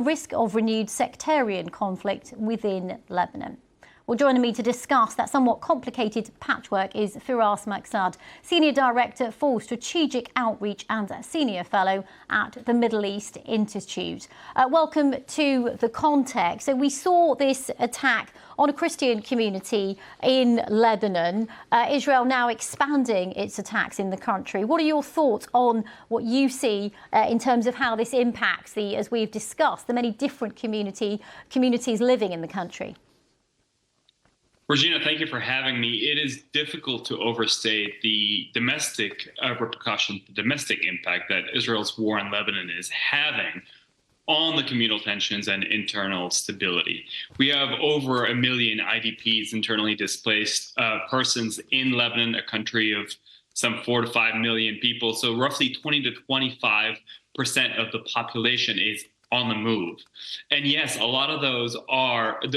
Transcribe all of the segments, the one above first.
risk of renewed sectarian conflict within Lebanon. Well, joining me to discuss that somewhat complicated patchwork is Firas Maksad, Senior Director for Strategic Outreach and Senior Fellow at the Middle East Institute. Welcome to The Context. So we saw this attack on a Christian community in Lebanon. Israel now expanding its attacks in the country. What are your thoughts on what you see in terms of how this impacts as we've discussed, the many different communities living in the country? Regina, thank you for having me. It is difficult to overstate the domestic repercussion, the domestic impact that Israel's war in Lebanon is having on the communal tensions and internal stability. We have over 1 million IDPs, internally displaced persons in Lebanon, a country of some 4 to 5 million people. So roughly 20 to 25% of the population is on the move. And yes, a lot of those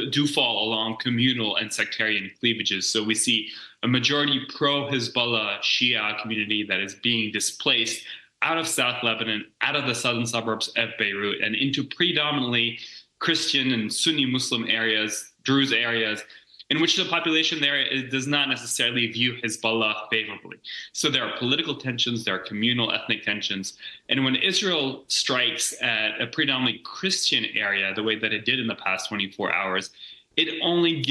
do fall along communal and sectarian cleavages. So we see a majority pro-Hezbollah Shia community that is being displaced out of South Lebanon, out of the southern suburbs of Beirut, and into predominantly Christian and Sunni Muslim areas, Druze areas, in which the population there does not necessarily view Hezbollah favorably. So there are political tensions, there are communal ethnic tensions. And when Israel strikes at a predominantly Christian area, the way that it did in the past 24 hours, it only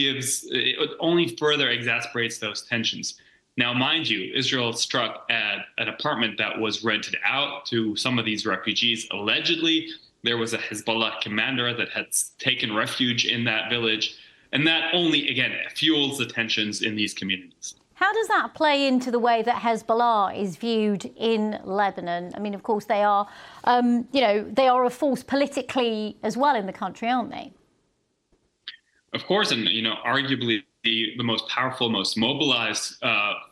further exacerbates those tensions. Now, mind you, Israel struck at an apartment that was rented out to some of these refugees. Allegedly, there was a Hezbollah commander that had taken refuge in that village. And that only, again, fuels the tensions in these communities. How does that play into the way that Hezbollah is viewed in Lebanon? I mean, of course, they are, they are a force politically as well in the country, aren't they? Of course, and, arguably the most powerful, most mobilized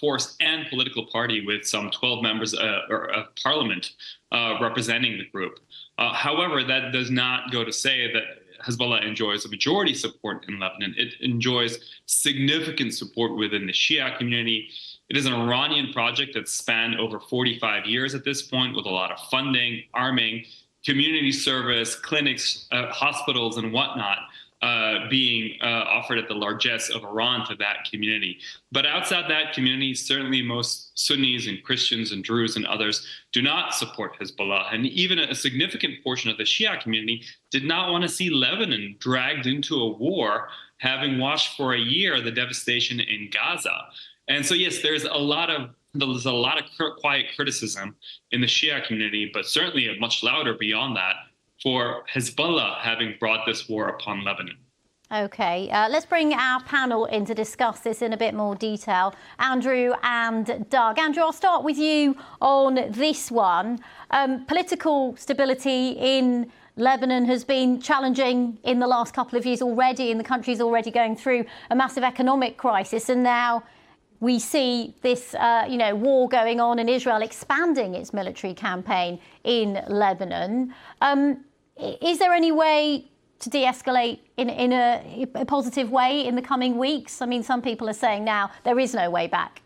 force and political party with some 12 members of parliament representing the group. However, that does not go to say that Hezbollah enjoys a majority support in Lebanon. It enjoys significant support within the Shia community. It is an Iranian project that's spanned over 45 years at this point, with a lot of funding, arming, community service, clinics, hospitals, and whatnot being offered at the largesse of Iran to that community. But outside that community, certainly most Sunnis and Christians and Druze and others do not support Hezbollah. And even a significant portion of the Shia community did not want to see Lebanon dragged into a war, having watched for a year the devastation in Gaza. And so, yes, there's a lot of quiet criticism in the Shia community, but certainly a much louder beyond that for Hezbollah having brought this war upon Lebanon. OK, let's bring our panel in to discuss this in a bit more detail. Andrew and Doug. Andrew, I'll start with you on this one. Political stability in Lebanon has been challenging in the last couple of years already, and the country's already going through a massive economic crisis. And now we see this, war going on and Israel expanding its military campaign in Lebanon. Is there any way to de-escalate in a positive way in the coming weeks? I mean, some people are saying now there is no way back.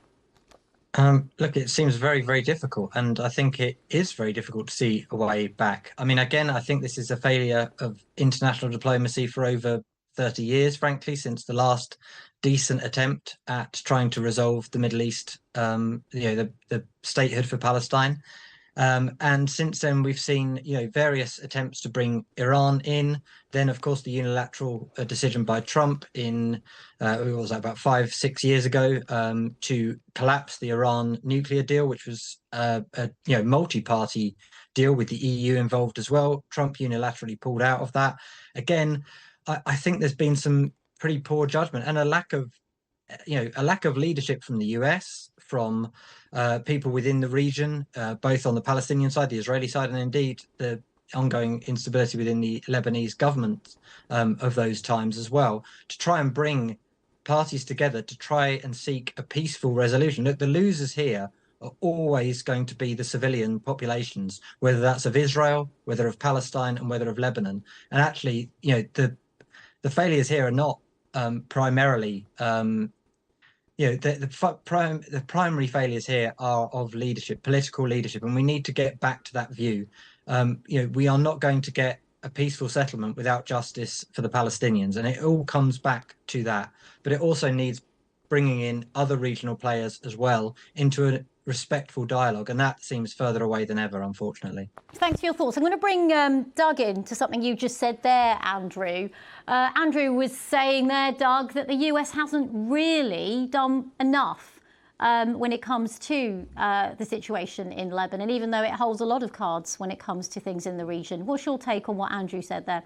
Look, it seems very, very difficult. And I think it is very difficult to see a way back. I mean, again, I think this is a failure of international diplomacy for over 30 years, frankly, since the last decent attempt at trying to resolve the Middle East, the statehood for Palestine. And since then, we've seen, various attempts to bring Iran in. Then, of course, the unilateral decision by Trump in, what was that, about 5-6 years ago, to collapse the Iran nuclear deal, which was a multi-party deal with the EU involved as well. Trump unilaterally pulled out of that. Again, I think there's been some pretty poor judgment and a lack of leadership from the US, from people within the region, both on the Palestinian side, the Israeli side, and indeed the ongoing instability within the Lebanese government of those times as well, to try and bring parties together to try and seek a peaceful resolution. Look, the losers here are always going to be the civilian populations, whether that's of Israel, whether of Palestine, and whether of Lebanon. And actually, the failures here are not primarily the primary failures here are of leadership, political leadership, and we need to get back to that view. We are not going to get a peaceful settlement without justice for the Palestinians. And it all comes back to that. But it also needs bringing in other regional players as well into a respectful dialogue. And that seems further away than ever, unfortunately. Thanks for your thoughts. I'm going to bring Doug in to something you just said there, Andrew. Andrew was saying there, Doug, that the US hasn't really done enough when it comes to the situation in Lebanon, even though it holds a lot of cards when it comes to things in the region. What's your take on what Andrew said there?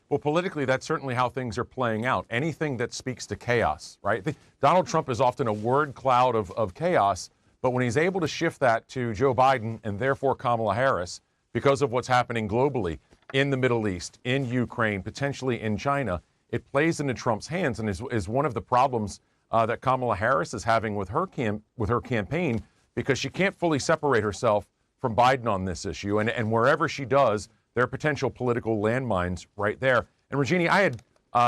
Well, politically, that's certainly how things are playing out. Anything that speaks to chaos, right? Donald Trump is often a word cloud of chaos, but when he's able to shift that to Joe Biden and therefore Kamala Harris, because of what's happening globally in the Middle East, in Ukraine, potentially in China, it plays into Trump's hands and is one of the problems that Kamala Harris is having with her campaign, because she can't fully separate herself from Biden on this issue. And wherever she does, there are potential political landmines right there. And Regina, I had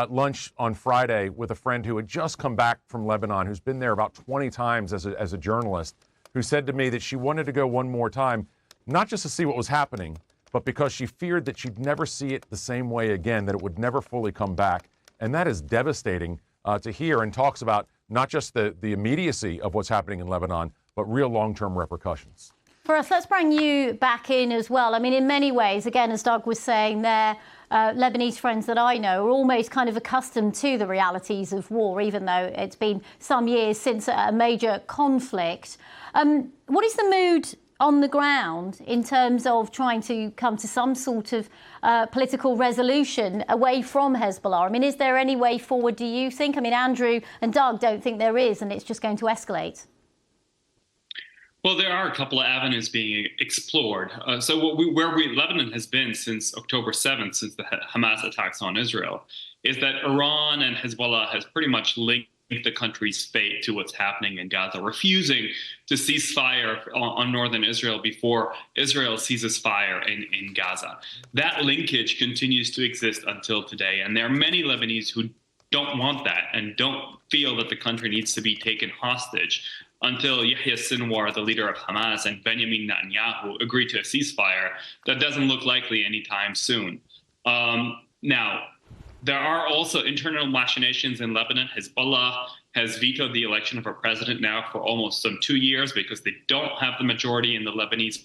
lunch on Friday with a friend who had just come back from Lebanon, who's been there about 20 times as a journalist, who said to me that she wanted to go one more time, not just to see what was happening, but because she feared that she'd never see it the same way again, that it would never fully come back. And that is devastating to hear, and talks about not just the immediacy of what's happening in Lebanon, but real long-term repercussions. Firas, let's bring you back in as well. I mean, in many ways, again, as Doug was saying there, Lebanese friends that I know are almost kind of accustomed to the realities of war, even though it's been some years since a major conflict. What is the mood on the ground in terms of trying to come to some sort of political resolution away from Hezbollah? I mean, is there any way forward, do you think? I mean, Andrew and Doug don't think there is, and it's just going to escalate. Well, there are a couple of avenues being explored. Lebanon has been since October 7th, since the Hamas attacks on Israel, is that Iran and Hezbollah has pretty much linked the country's fate to what's happening in Gaza, refusing to cease fire on northern Israel before Israel ceases fire in Gaza. That linkage continues to exist until today, and there are many Lebanese who don't want that and don't feel that the country needs to be taken hostage until Yahya Sinwar, the leader of Hamas, and Benjamin Netanyahu agree to a ceasefire that doesn't look likely anytime soon. Now, there are also internal machinations in Lebanon. Hezbollah has vetoed the election of a president now for almost some 2 years because they don't have the majority in the Lebanese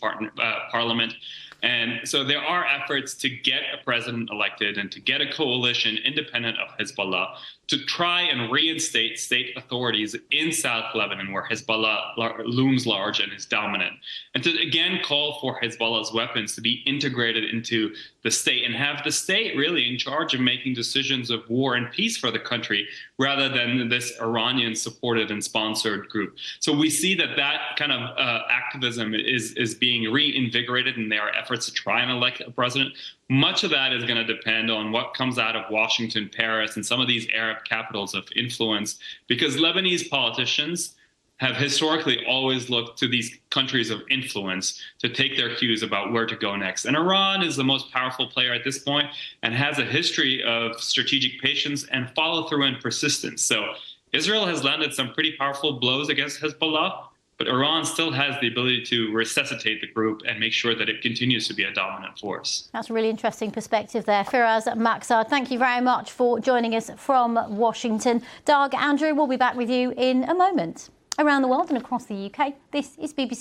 parliament. And so there are efforts to get a president elected and to get a coalition independent of Hezbollah to try and reinstate state authorities in South Lebanon, where Hezbollah looms large and is dominant, and to again call for Hezbollah's weapons to be integrated into the state and have the state really in charge of making decisions of war and peace for the country, rather than this Iranian-supported and sponsored group. So we see that kind of activism is being reinvigorated, and there are efforts to try and elect a president. Much of that is going to depend on what comes out of Washington, Paris, and some of these Arab capitals of influence, because Lebanese politicians have historically always looked to these countries of influence to take their cues about where to go next. And Iran is the most powerful player at this point and has a history of strategic patience and follow-through and persistence. So Israel has landed some pretty powerful blows against Hezbollah, but Iran still has the ability to resuscitate the group and make sure that it continues to be a dominant force. That's a really interesting perspective there. Firas, Maksad, thank you very much for joining us from Washington. Doug, Andrew, we'll be back with you in a moment. Around the world and across the UK, this is BBC